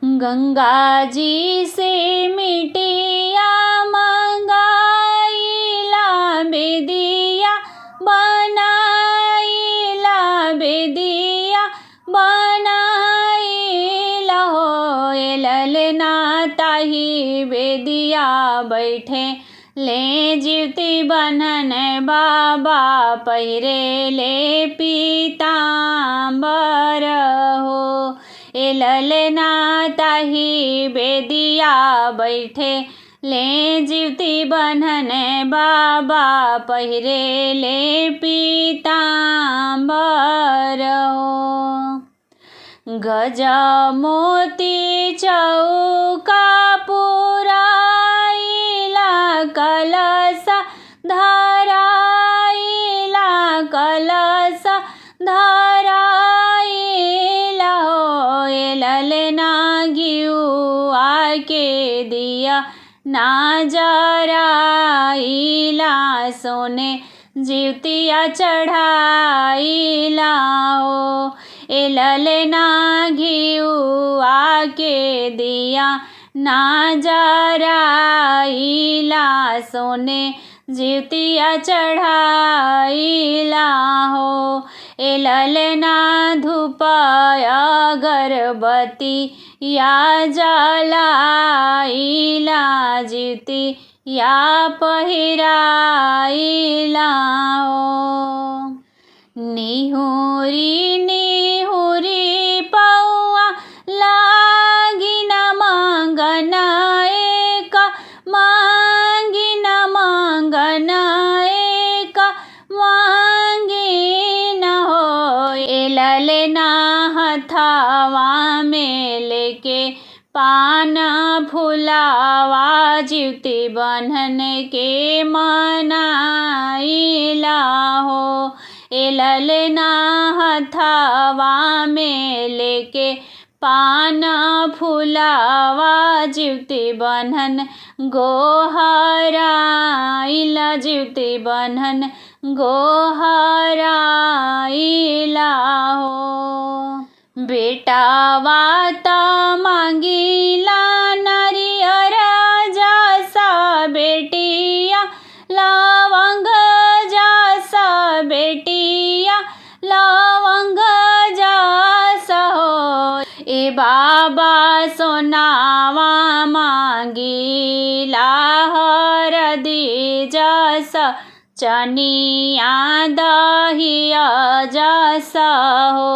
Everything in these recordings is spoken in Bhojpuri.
गंगा जी से मिट्टिया मंगाइला बेदिया बनाइला बेदिया बनाइला हो ललना ताही बेदिया बैठे ले जीवती बनन बाबा पहिरे ले पीतांबर हो ललना ताही बेदिया बैठे ले जीवती बनन बाबा पहिरे ले पीतांबर हो गज मोती चौका पुराइला कलश धराइला कलश धराइला हो ललना घिउआ के दिया ना जराइला सोने जीवतिया चढ़ाइला हो ललना घिउआ के दिया ना जराइला सोने जीवतिया चढ़ाइला हो ललना धूप अगरबत्ती या जलाइला जीवती या पहिराइला हो निहुरी निहुरी पौआ लागिन मंगन एक मांगिन मंगन एक मांगिन हो ललना हथवा में लेके पान फुलावा जीवती बन्हन के मनाइला हो ललना हथवा में लेके पान फुलावा जीवती बन्हन गोहराइला जीवती बन्हन गोहराइला हो बेटावा त मांगिला नारियर जासा बेटिया लवंग जासा बेटिया लवंग जासा हो बाबा सोनावा मांगिला हरदी जासा चनिया दहिया जासा हो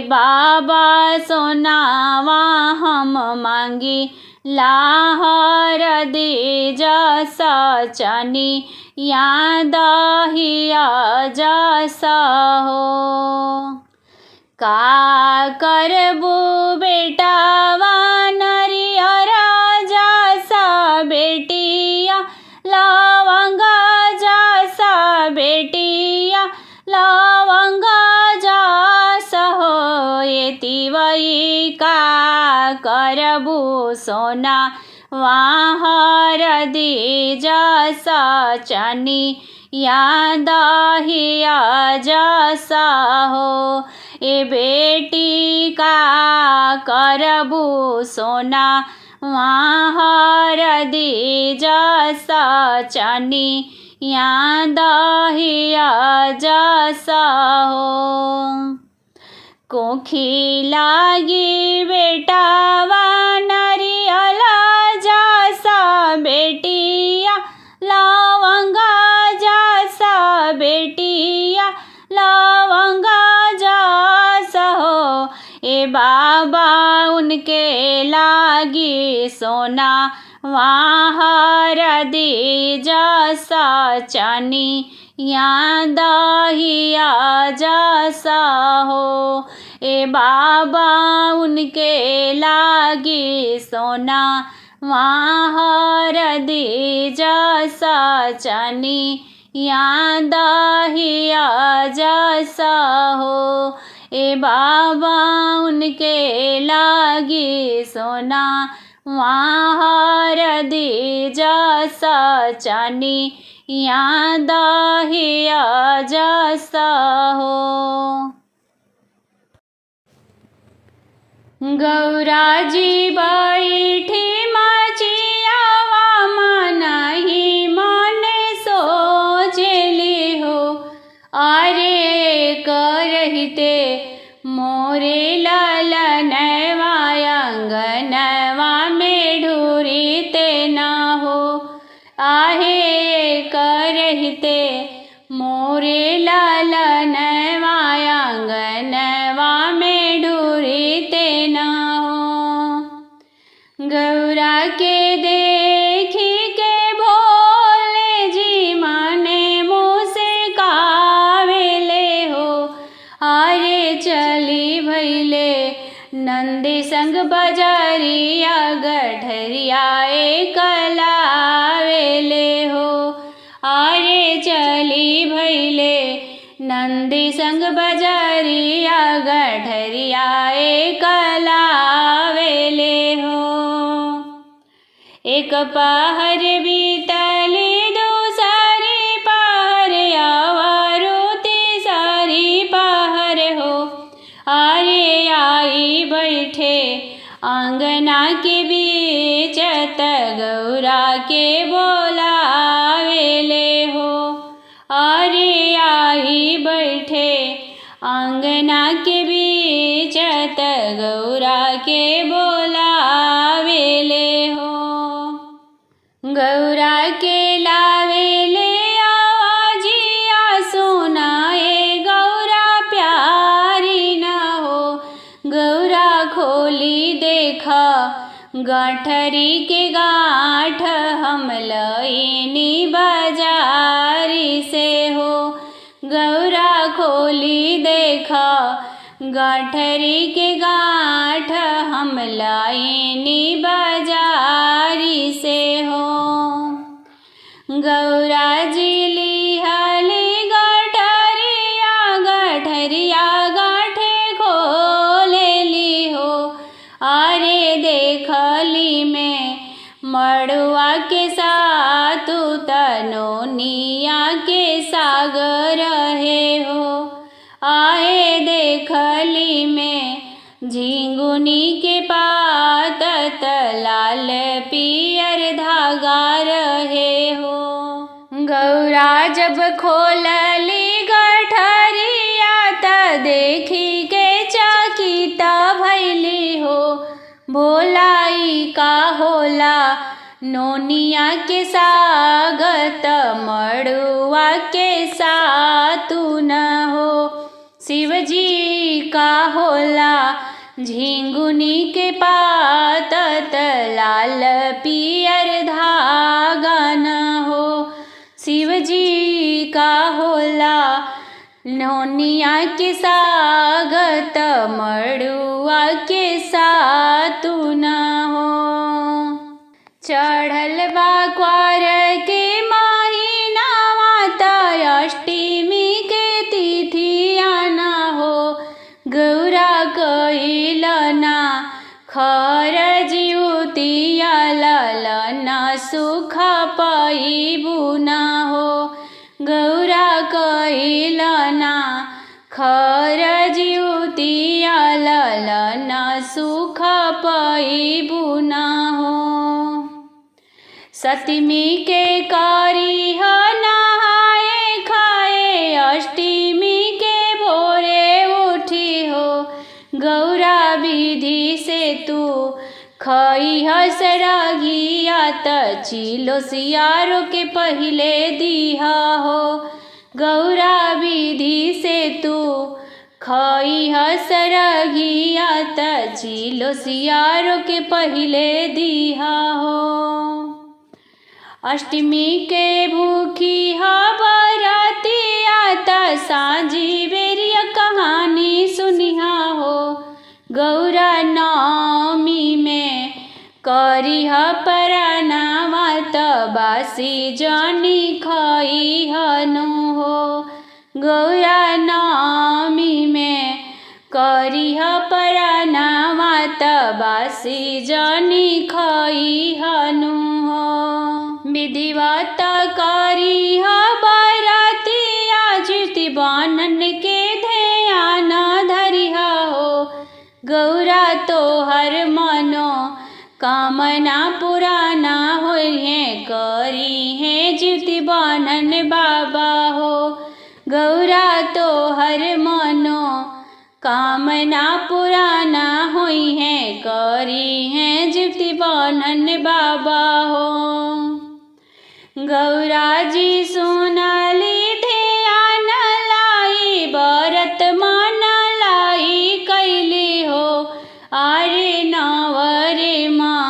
बाबा सोनावा हम मांगी लाहर दे जसा चनी या दहिया जसा हो का करबू बेटावा नरियर जसा बेटिया लवंग जसा बेटिया लवंग जसा हो येतिवई का करबू सोना वाहर दे जसा चनी या दहिया जसा हो बेटी का करबू सोना वाहर दे जसा चनी या दहिया जसा हो कोखी लागी बेटावा नरियल जसा बेटिया लवंगा जसा बेटिया लवंगा जसा हो बाबा उनके लागी सोना वाहर दे जसा चनी या दहिया जसा हो बाबा उनके लागी सोना वाहर दे जसा चनी या दहिया जसा हो बाबा उनके लागी सोना वाहर दे जसा चनी या दहिया जसा हो। गौरा जी बैठी मचियावा नहीं मन सोचली हो। अरे करहिते मोरे ललनवा अंगनवा में ढूरिते ना हो। आहे करहिते मोरे ललनवा अंगनवा में ढूरिते ना हो। गौरा के देखी के भोले जी मने मुँह से कावेले हो। अरे चली भैले नंदी संग बजरिया गठरिया कलावेले हो। अरे चली भैले नंदी संग बजरिया गठरिया कलावेले हो। एक पहर बीतली दूसरी पहर आवारो तीसरी पहर हो। अरे आई बैठे अंगना के बीच त गौरा के बोलावेले हो। अरे आई बैठे अंगना के बीच त गौरा के बोलावेले हो। गौरा के लावेले आवाजिया सुनाए गौरा प्यारी न हो। गौरा खोली देखा गाठरी के गाठ हम लईनी बाजारी से हो। गौरा खोली देखा गाठरी के गाठ हम लईनी बाजारी से हो। गौरा जी लिहली गाठरिया गाठरिया गाठे खोलेली हो। अरे देखली में मड़ुआ के साथ तनोनिया के सागर है हो। आए देखली में झिंगुनी के पात लाल पियर धागा रहे हो। गौरा जब खोलली गठरिया त देखी के चकिता भैली हो। भोलाई का होला नोनिया के सागत मड़ुआ के सातु न हो। शिवजी का होला झिंगुनी के पात लाल पियर धागा न हो। शिवजी का होला नोनिया के सागत मड़ुआ के सातु न हो। चढ़ल बा क्वार के महीनावा त अष्टमी के तिथिया न हो। गौरा कइलना खरज युतिया ललना सुख पाइबू न हो। गौरा कइलना खरज युतिया ललना सुख पाइबू न हो। सतमी के कारी ह नहाए खाए अष्टमी के भोरे उठी हो। गौरा विधि से तू खई सरगिया त चिलो सियारो के पहिले दिहा हो। गौरा विधि से तू खई सरगिया त चिलो सियारो के पहिले दिहा हो। अष्टमी के भूखी हा बरतिया त साँझी बेरिया कहानी सुनिहा हो। गौरा नवमी में करिह परनावा त बासी जनी खई हनु हो। गौरा नवमी में करिह परनावा त बासी जनी खई हनु हो। विधिवत करिह बरतिया जिति बानन के ध्यान धरिहा हो। गौरा तो कामना पुराना होई है करी है जीवती बनन बाबा हो। गौरा तो हर मनो कामना पुराना होई है करी है जीवती बनन बाबा हो। गौरा जी सोनाली ध्यान लाई बरत मन लाई कैली हो। आरे नवरे माँ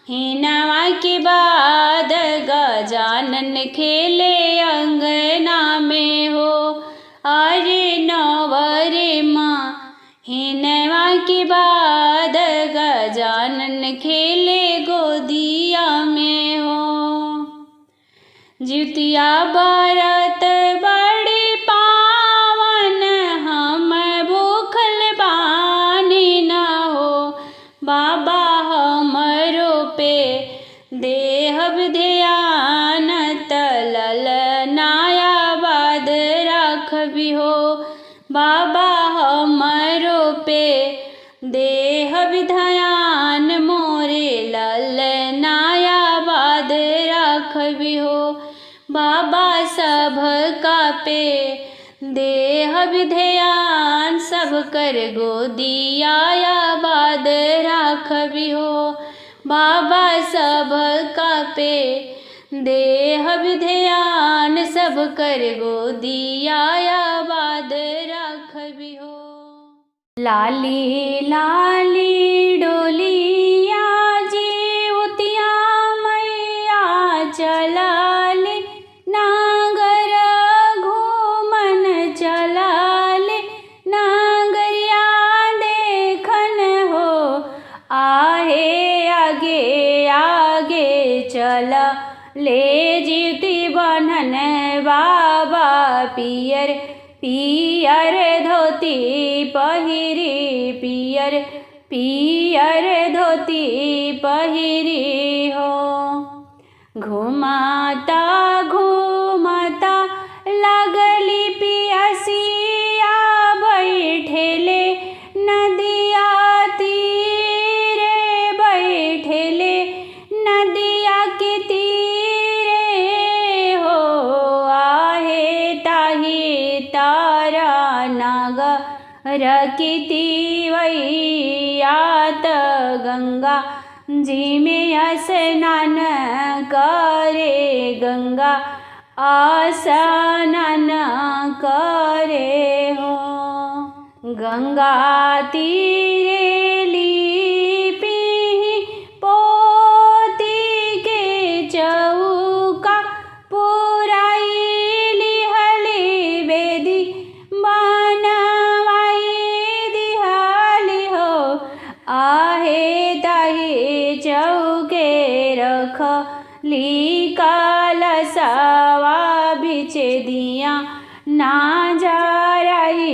हिनवा के बाद गजानन खेले अंगना में हो। आरे नवरे माँ हिनवा के बाद गजानन खेले गोदिया में हो। जितिया बरत बड़ी पावन हम भूखल बानी न हो। बाबा हमरो पे देहब ध्यान तलल नाया बाद राखबी हो। बाबा हमरो पे देहब ध्यान मोरे लल नाया बाद राखबी हो। बाबा सब का पे देहब ध्यान सब कर गोदिया बाद राखबी हो। बाबा सब का पे देहब ध्यान सब कर गोदिया बाद राखबी हो। लाली लाली डोलिया जीवतिया मैया चलाले नागर घूमन चलाले नागरिया देखन हो। आहे आगे आगे चला ले जीवती बनन बाबा पियर पियर धोती पहिरी पियर पियर धोती पहिरी हो। घुमाता घुमाता लगली पियसिया बैठेले नदिया तीरे बैठेले नदिया के तीरे हो। आहे ताही तारा नागर की वैयात गंगा जी में स्नान करे गंगा स्नान करे हो। गंगा तीरे लिपि पोती के चौका पुराई लिहली बेदी बनवाई दिहाली हो। आहे ताही चौके रख ली कलशवा बिछे दिया ना जराई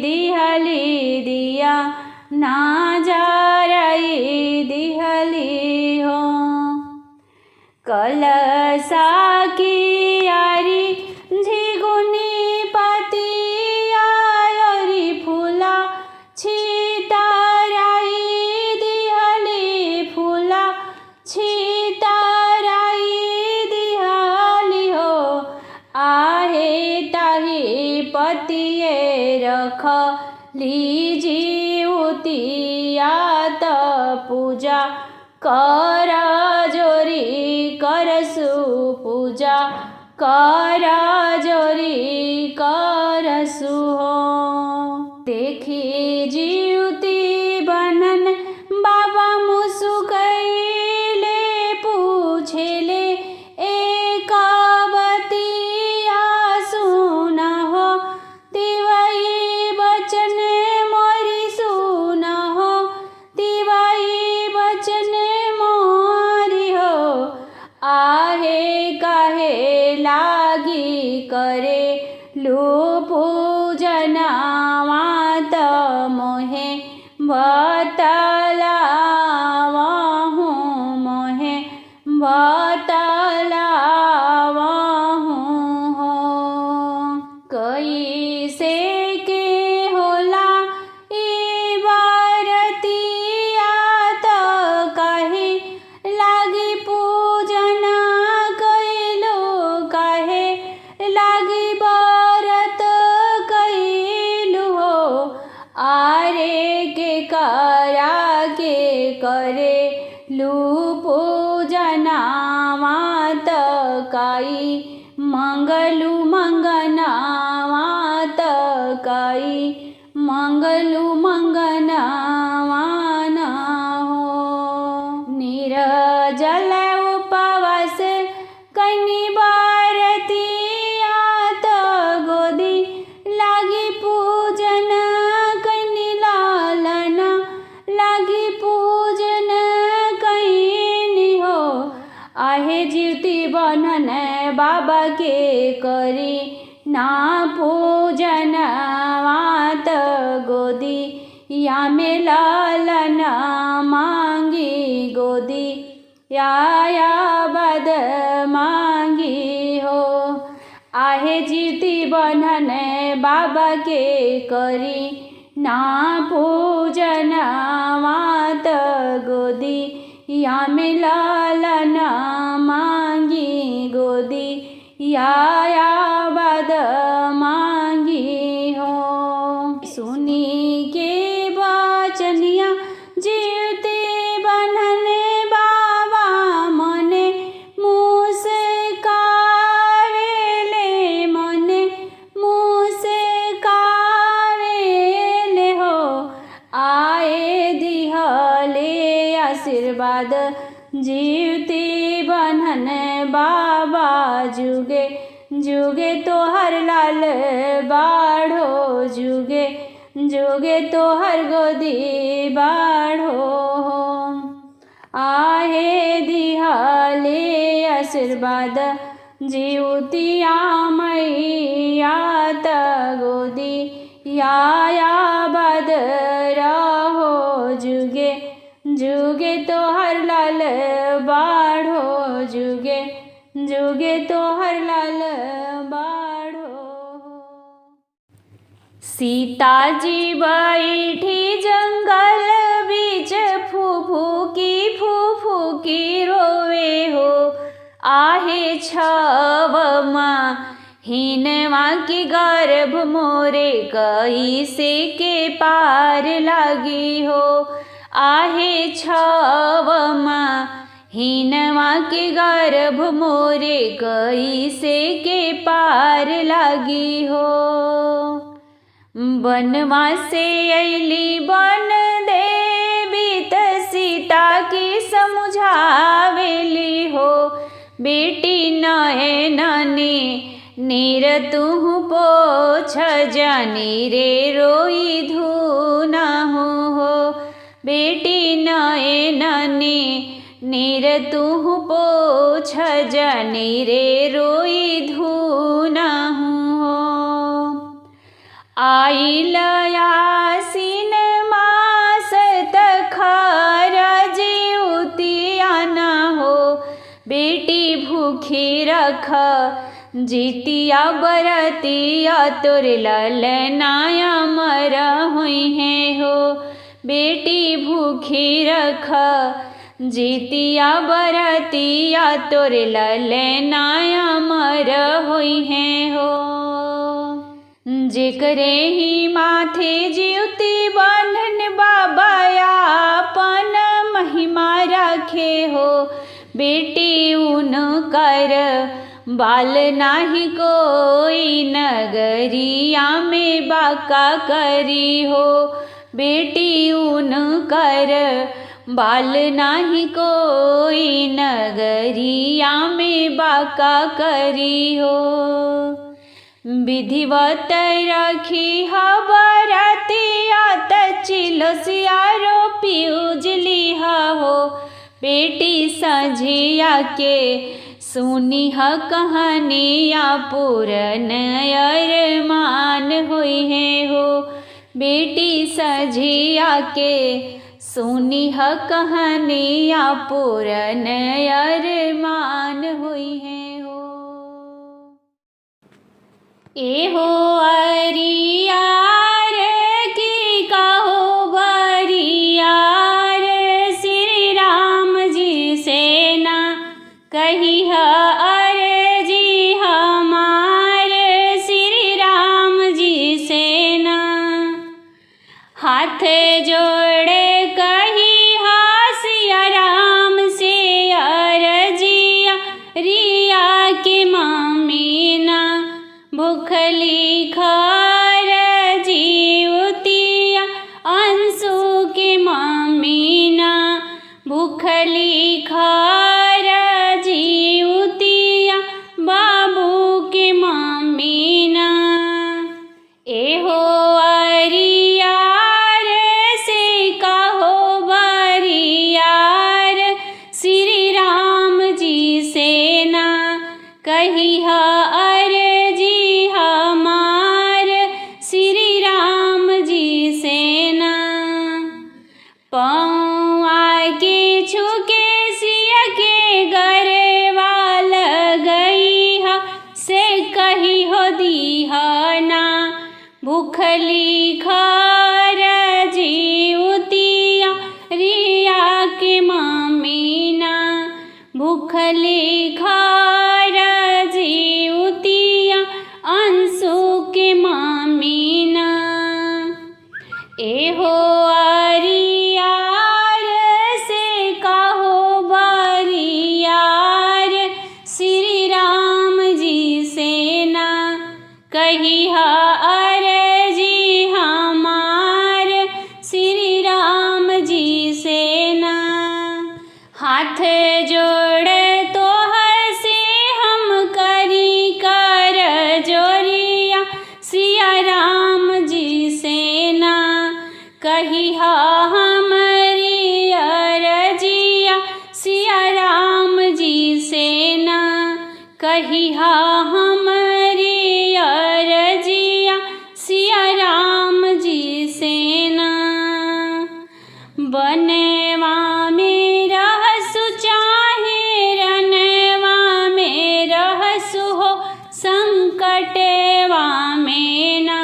दिहली दिया ना जराई दिहली हो। कलशा की यारी झिगुनी पतिया यारी फूला छिताराई दिहली फूला छिताराई दिहली हो। आहे ताही पतिये रख लीजिउतिया त पूजा कर जोरी करसु पूजा कर जोरी करसु हो। देखी जीवती बनन बाबा मुसुकैले पूछेले एकावतिया सुना हो। तिवाई बचन मोरी सुना हो तिवाई बचन मोरी हो। आहे काहे लागी करे लू पूजना मात मोहे बतलावहूँ मोहे बतलावहूँ हो। कैसे के होला ई बरतिया त काहे करे लू पूजनावात काई मंगलू मंगनावात काई मंगलू मंगनावाना हो। निर्जल उपवास कनी बारतियात गोदी लागी पूजन कनी लालना लागी पूजन कईनी हो। आहे जीवती बंधन बाबा के करी ना पूजन वात गोदी या में लालना मांगी गोदी या बद मांगी हो। आहे जीवती बंधन बाबा के करी ना पूजन वात गोदी या में लालना मांगी गोदी या बद मांगी हो। सुनी के बचनिया जीवते बंधन बाबा मने मुस्कावेले मने मुस्कावेले हो। आए दिहले आशीर्वाद जीवते बंधन बाबा जुगे जुगे तोहर लाल बाढ़ो जुगे जुगे तोहर गोदी बाढ़ो। आहे दिहले आशीर्वाद जीवतिया मैया त गोदी या बद रहो जुगे जुगे तोहर लाल बाढ़ो जुगे जुगे तोहर लाल बाढ़ो। सीता जी बैठी जंगल बीच फूफूकी रोवे हो। आहे छवमा हिनवा की गर्भ मोरे कैसे के पार लागी हो। आहे छवमा हिनवा के गर्भ मोरे कैसे के पार लागी हो। बनवा से अली बन देवी त सीता की समझावेली हो। बेटी नयनने नीर तुहु पोछ जानी रे रोई धूना हो। बेटी नयनने नीर तुहु पोछ जानी रे रोई धूना हो। आइल आसीन मास तखार जीवतिया न हो। बेटी भूखी रख जीतिया बरतिया तोर ललनाया मर हुई है हो। बेटी भूखी रख जीतिया बरतिया तोर ललनाया मर हुई है हो। जेकरे ही माथे जीवती बंधन बाबा आपन महिमा रखे हो। बेटी उन कर बाल नाही कोई नगरिया में बाका करी हो। बेटी उन कर बाल नाही कोई नगरिया में बाका करी हो। विधिवत रखी बरतिया त चिलसिया रोपी उजली हो। बेटी सझिया के सुनी कहानिया पूरन अरमान हुई है हो। बेटी सझिया के सुनी कहानिया पूरन अरमान हुई है हो। एहो अरियार की कहो बरियार श्री राम जी से ना कही अर्जी हमार श्री राम जी से ना। हाथ जोड़े कही भूखली खार जीवतिया बाबू के मम्मी ना। एहो अरियार से कहो बरियार श्री राम जी से ना कही अर्जी हमार श्री राम जी से ना। पौआ के छुके सिया के गरवा लगई ह से कही हो दीहना। भूखली खार जीवतिया रिया के मम्मी ना। भूखली खार जीवतिया अंशु के मम्मी ना। एहो अरियार से कहो बरियार श्री राम जी से ना कही अर्जी हमार श्री राम जी से ना। हाथ जोड़े तो से हम करी कर जोरिया सिया राम जी से ना कही हमारी अर्जिया सिया राम जी से ना कही हमारी अर्जिया सिया राम जी से ना। बनवा में रहसु चाहे रनवा में रहसु हो संकटवा में ना।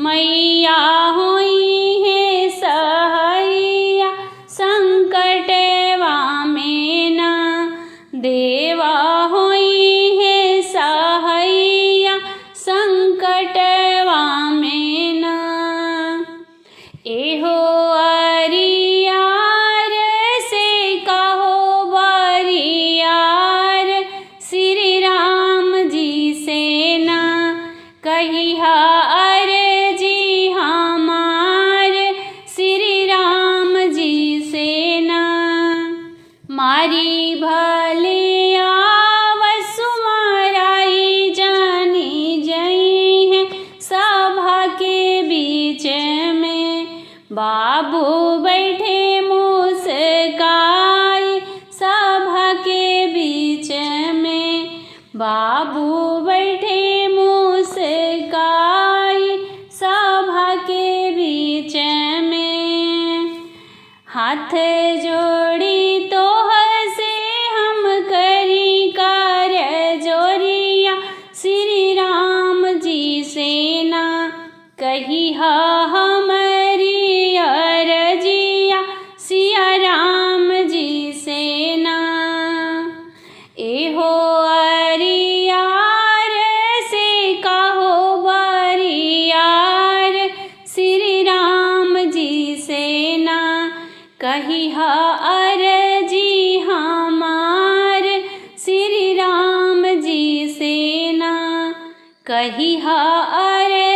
मैया होई है सहैया संकटवा में ना। देवा होई है सहैया संकटवा में ना। एहो अरियार से कहो बरियार श्री राम जी से ना कही अर्जी हमार श्री राम जी से ना। मारी भले आवसु माराई जानी जई है सभा के बीच में। बाबू बैठे मुस्काई सभा के बीच में। बाबू बैठे मुस्काई सभा के बीच में। हाथ जोड़ी तो से हम करी कर जोरिया श्री राम जी से ना कही हमारी अर्जिया सिया राम जी से ना। एहो अरियार से कहो बरियार श्री राम जी से ना कही अर्जी हमार श्री राम जी से ना कही अर्जी